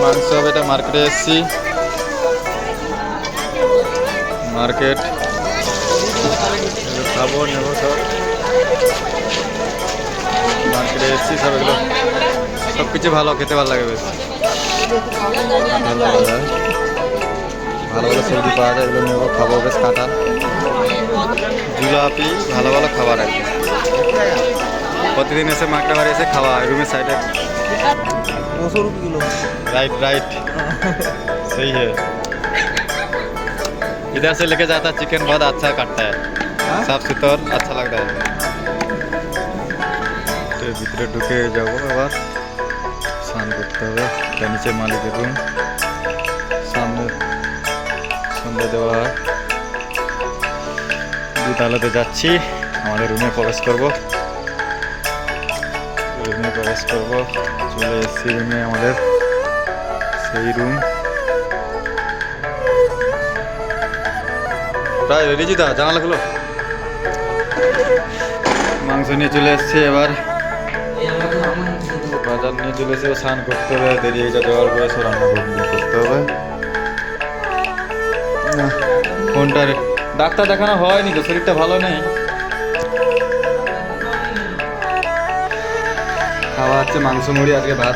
মাংস হবে, এটা মার্কেটে এসছি। মার্কেট খাবো নেবো সব, মার্কেটে এসছি সব, এগুলো সব কিছু ভালো, খেতে ভালো লাগে বেশ। কাঁঠাল পাওয়া যায়, ভালো ভালো সবজি পাওয়া যায়, এগুলো নেবো খাবো বেশ। কাঁঠাল, জিলাপি, ভালো ভালো খাবার আর কি। প্রতিদিন এসে মার্কেটে বাড়ি এসে খাওয়া, রুমের সাইডে। 200 रुपये किलो। राइट राइट सही है। इधर से लेके जाता है चिकन, बहुत अच्छा काटता है, साफ सुथरा और अच्छा लगता है। तो ভিতরে ঢুকে যাব, আবার স্নান করতে হবে। এটা নিচে মালিকের রুম, সামনে সন্ধ্যা দেওয়া হয়। দুতলাতে যাচ্ছি, আমাদের রুমে প্রবেশ করব। রুমে প্রবেশ করব, চলে এসেছি রুমে, আমাদের সেই রুম। প্রায় রেডি দা, জানালাগুলো। মাংস নিয়ে চলে এসছে, এবার বাজার নিয়ে চলে এসে স্নান করতে হবে, দেরি হয়ে যাবে, দেওয়ার পরে সব রান্না করতে হবে। ফোনটার ডাক্তার দেখানো হয়নি তো, শরীরটা ভালো নেই। খাওয়া হচ্ছে মাংস মুড়ি, আজকে ভাত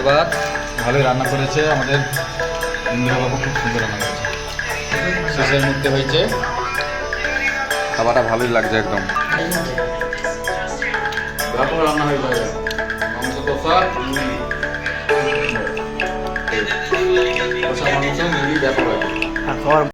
ভালোই রান্না করেছে আমাদের ইন্দ্রবাবু, খুব সুন্দর রান্না করেছে, শেষের মধ্যে হয়েছে। খাবারটা ভালোই লাগছে একদম, ব্যাপক রান্না হয়ে যাবে। মাংস কষা, কষা মাংস মুড়ি ব্যাপক হয়।